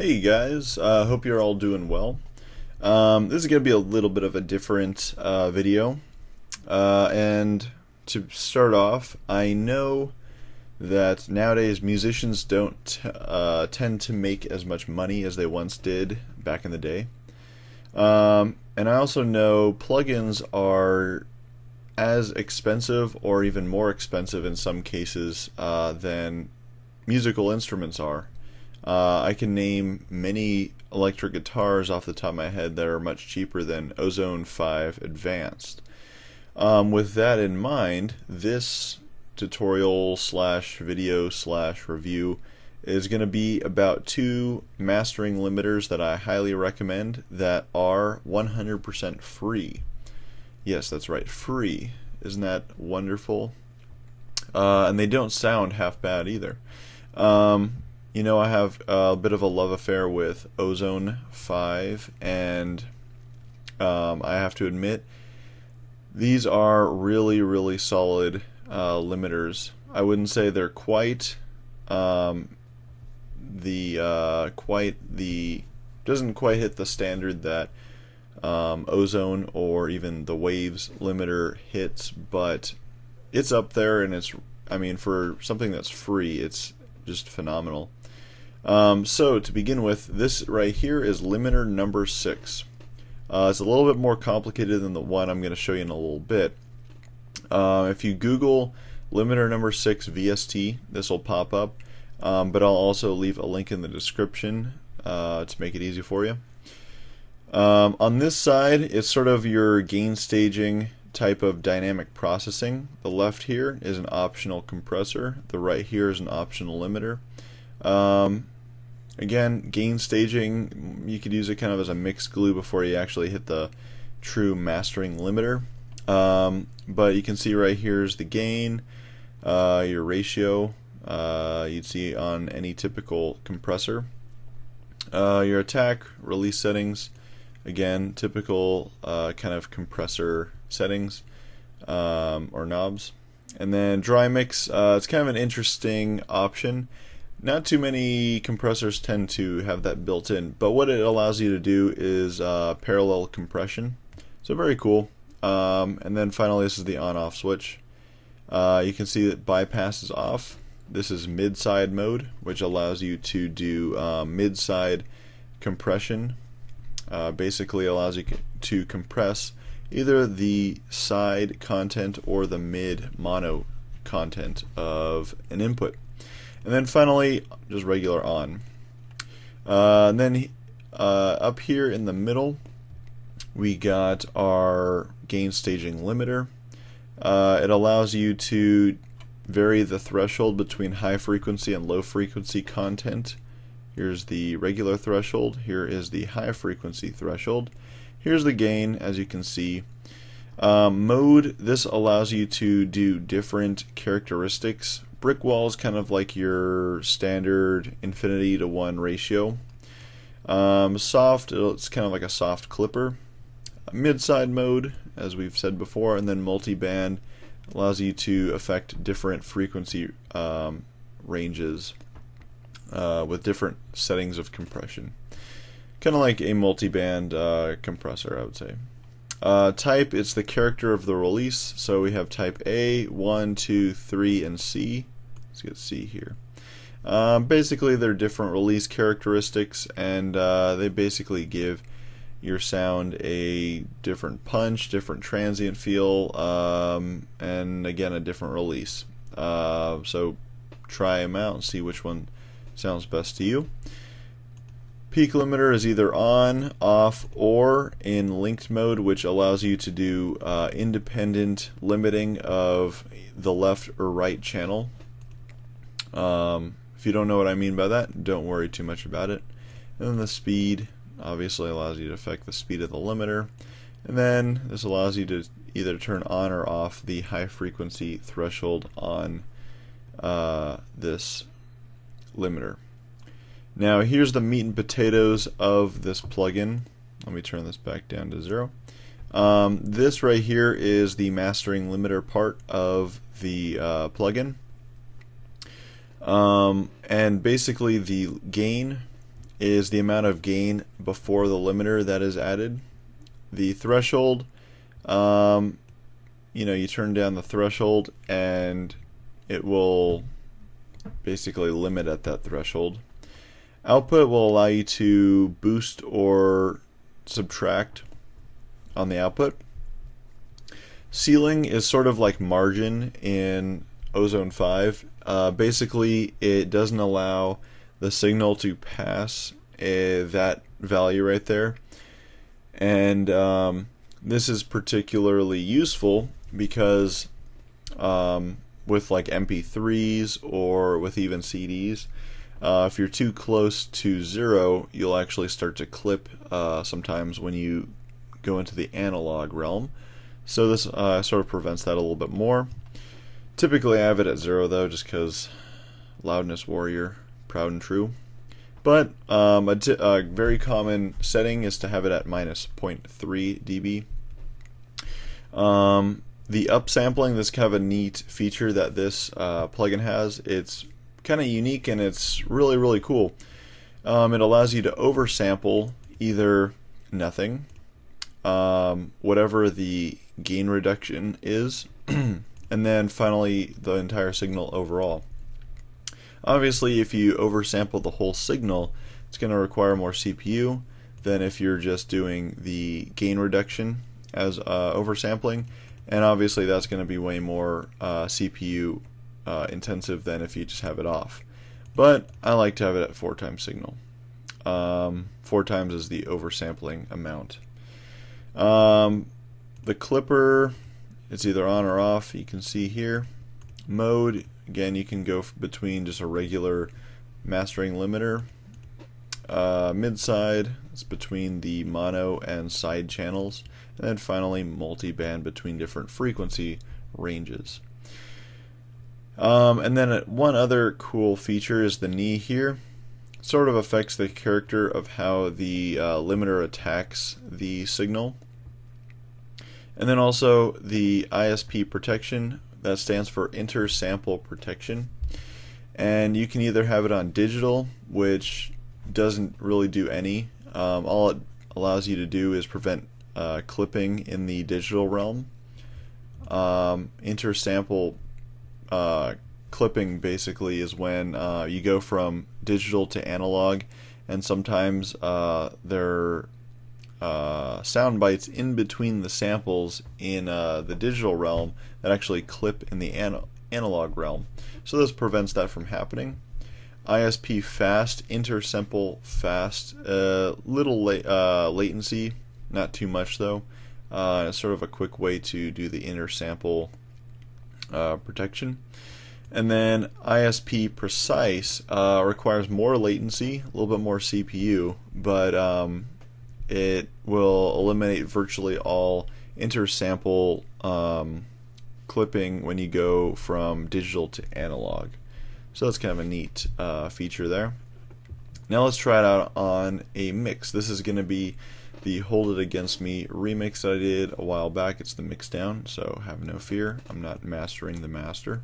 Hey guys, hope you're all doing well. This is going to be a little bit of a different video. And to start off, I know that nowadays musicians don't tend to make as much money as they once did back in the day. And I also know plugins are as expensive or even more expensive in some cases than musical instruments are. I can name many electric guitars off the top of my head that are much cheaper than Ozone V Advanced. With that in mind, this tutorial slash video slash review is going to be about two mastering limiters that I highly recommend that are 100% free. Yes, that's right, free. Isn't that wonderful? And they don't sound half bad either. I have a bit of a love affair with Ozone 5, and I have to admit, these are really, really solid limiters. I wouldn't say they're quite doesn't quite hit the standard that Ozone or even the Waves limiter hits, but it's up there, and for something that's free, it's just phenomenal. So to begin with, this right here is limiter number 6. It's a little bit more complicated than the one I'm going to show you in a little bit. If you Google limiter number 6 VST, this will pop up, but I'll also leave a link in the description to make it easy for you. On this side, it's sort of your gain staging type of dynamic processing. The left here is an optional compressor. The right here is an optional limiter. Again, gain staging, you could use it kind of as a mixed glue before you actually hit the true mastering limiter. But you can see right here is the gain, your ratio you'd see on any typical compressor. Your attack, release settings, again, typical kind of compressor settings or knobs. And then dry mix, it's kind of an interesting option. Not too many compressors tend to have that built in, but what it allows you to do is parallel compression. So very cool. And then finally, this is the on-off switch. You can see that bypass is off. This is mid-side mode, which allows you to do mid-side compression. Basically allows you to compress either the side content or the mid mono content of an input. And then finally, just regular on. And then up here in the middle, we got our gain staging limiter. It allows you to vary the threshold between high frequency and low frequency content. Here's the regular threshold. Here is the high frequency threshold. Here's the gain, as you can see. Mode, this allows you to do different characteristics. Brick wall is kind of like your standard infinity to 1 ratio. Soft, it's kind of like a soft clipper. Mid-side mode, as we've said before, and then multi-band allows you to affect different frequency ranges with different settings of compression. Kind of like a multi-band compressor, I would say. Type, it's the character of the release. So we have type A, 1, 2, 3, and C. Let's get C here. Basically, they're different release characteristics, and they basically give your sound a different punch, different transient feel, and again, a different release. So try them out and see which one sounds best to you. Peak limiter is either on, off, or in linked mode, which allows you to do independent limiting of the left or right channel. If you don't know what I mean by that, don't worry too much about it. And then the speed obviously allows you to affect the speed of the limiter. And then this allows you to either turn on or off the high frequency threshold on this limiter. Now here's the meat and potatoes of this plugin. Let me turn this back down to 0. This right here is the mastering limiter part of the plugin. And basically the gain is the amount of gain before the limiter that is added. The threshold, you turn down the threshold and it will basically limit at that threshold. Output will allow you to boost or subtract on the output. Ceiling is sort of like margin in Ozone 5. Basically, it doesn't allow the signal to pass that value right there. And this is particularly useful because with like MP3s or with even CDs, if you're too close to 0, you'll actually start to clip sometimes when you go into the analog realm. So this sort of prevents that a little bit more. Typically I have it at 0 though, just because loudness warrior, proud and true. But a very common setting is to have it at minus 0.3 dB. The upsampling, this is kind of a neat feature that this plugin has. It's kind of unique and it's really, really cool. It allows you to oversample either nothing, whatever the gain reduction is, and then finally the entire signal overall. Obviously, if you oversample the whole signal, it's going to require more CPU than if you're just doing the gain reduction as oversampling, and obviously that's going to be way more CPU intensive than if you just have it off. But I like to have it at 4 times signal. 4 times is the oversampling amount. The clipper, it's either on or off. You can see here. Mode, again, you can go between just a regular mastering limiter. Mid-side, it's between the mono and side channels. And then finally, multi-band between different frequency ranges. And then one other cool feature is the knee here. Sort of affects the character of how the limiter attacks the signal. And then also the ISP protection, that stands for inter-sample protection. And you can either have it on digital, which doesn't really do any. All it allows you to do is prevent clipping in the digital realm. Inter-sample clipping basically is when you go from digital to analog, and sometimes there are sound bites in between the samples in the digital realm that actually clip in the analog realm. So this prevents that from happening. ISP fast, inter-sample fast, little latency, not too much though. It's sort of a quick way to do the inter-sample protection. And then ISP precise requires more latency, a little bit more CPU, but it will eliminate virtually all inter-sample clipping when you go from digital to analog. So that's kind of a neat feature there. Now let's try it out on a mix. This is going to be the Hold It Against Me remix that I did a while back. It's the mix down, so have no fear. I'm not mastering the master.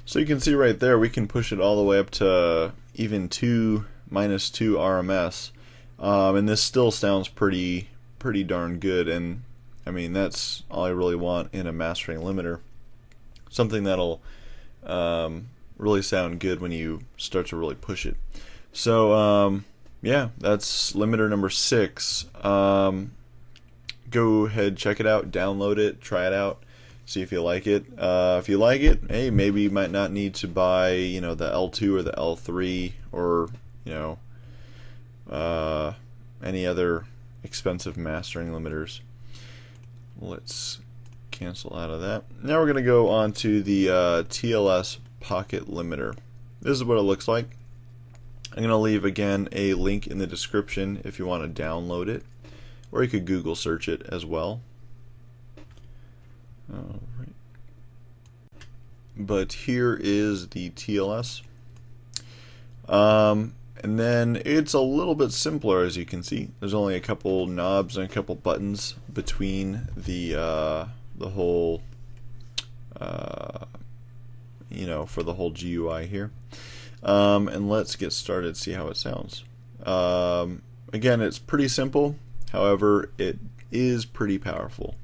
So you can see right there, we can push it all the way up to even minus 2 RMS, and this still sounds pretty darn good. And I mean, that's all I really want in a mastering limiter, something that'll really sound good when you start to really push it. So yeah, that's limiter number 6. Go ahead, check it out, download it, try it out. See if you like it. If you like it, hey, maybe you might not need to buy, the L2 or the L3 or, any other expensive mastering limiters. Let's cancel out of that. Now we're going to go on to the TLS Pocket Limiter. This is what it looks like. I'm going to leave again a link in the description if you want to download it. or you could Google search it as well. All right. But here is the TLS. And then it's a little bit simpler, as you can see. There's only a couple knobs and a couple buttons between the whole, you know, for the whole GUI here. And let's get started, see how it sounds. Again, it's pretty simple. However, it is pretty powerful.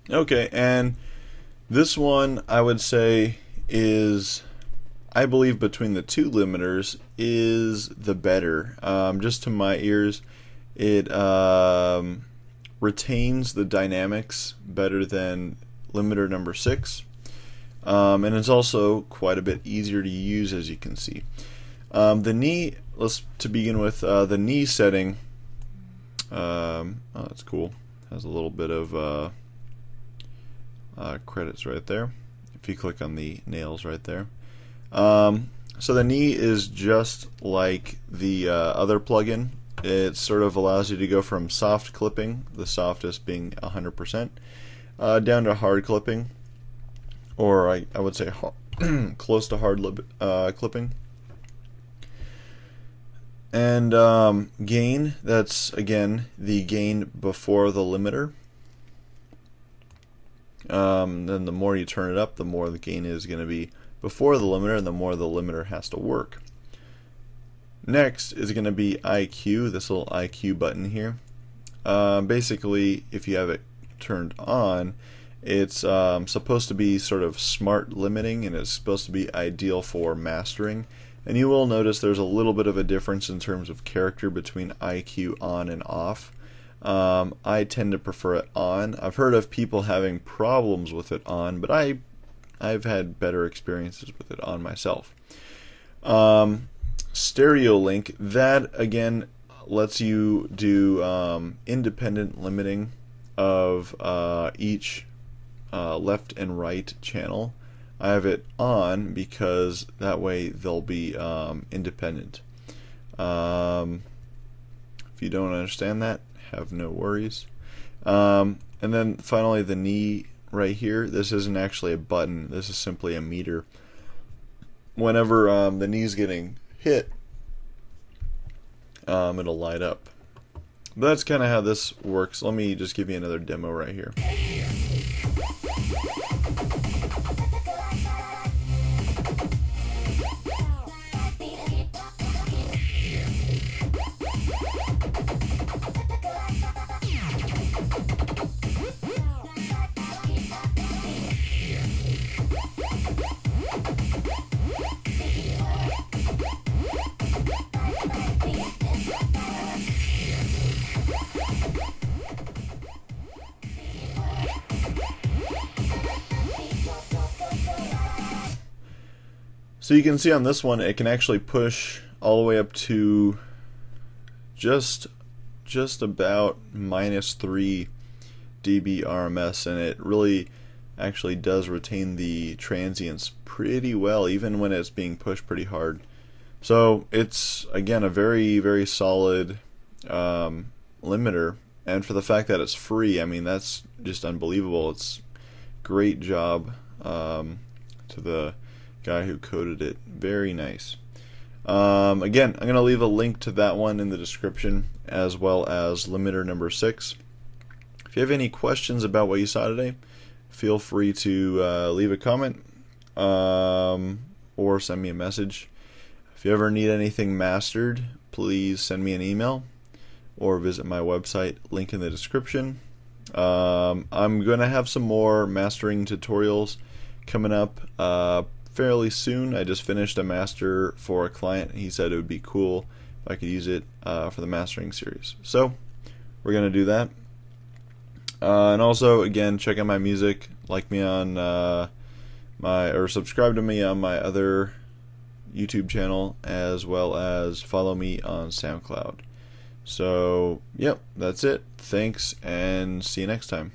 Okay, and this one I would say is, I believe between the two limiters, is the better. Just to my ears, it retains the dynamics better than limiter number 6. And it's also quite a bit easier to use, as you can see. The knee, to begin with, the knee setting, oh, that's cool. Has a little bit of credits right there if you click on the nails right there. So the knee is just like the other plugin. It sort of allows you to go from soft clipping, the softest being 100%, down to hard clipping, or I would say close to hard clipping. And gain, that's again the gain before the limiter. Then the more you turn it up, the more the gain is going to be before the limiter, and the more the limiter has to work. Next is going to be IQ, this little IQ button here. Basically, if you have it turned on, it's supposed to be sort of smart limiting, and it's supposed to be ideal for mastering. And you will notice there's a little bit of a difference in terms of character between IQ on and off. I tend to prefer it on. I've heard of people having problems with it on, but I've had better experiences with it on myself. Stereo link, that again lets you do independent limiting of each left and right channel. I have it on because that way they'll be independent. If you don't understand that, have no worries. And then finally the knee right here, this isn't actually a button, this is simply a meter. Whenever the knee's getting hit, it'll light up. But that's kind of how this works. Let me just give you another demo right here. So you can see on this one, it can actually push all the way up to just about -3 dB RMS, and it really actually does retain the transients pretty well, even when it's being pushed pretty hard. So it's again a very, very solid limiter, and for the fact that it's free, I mean, that's just unbelievable. It's great job to the guy who coded it. Very nice. Again, I'm going to leave a link to that one in the description, as well as limiter number 6. If you have any questions about what you saw today, feel free to leave a comment or send me a message. If you ever need anything mastered, please send me an email or visit my website, link in the description. I'm going to have some more mastering tutorials coming up fairly soon. I just finished a master for a client. He said it would be cool if I could use it for the mastering series. So we're going to do that. And also, again, check out my music. Like me on or subscribe to me on my other YouTube channel, as well as follow me on SoundCloud. So, yep, that's it. Thanks, and see you next time.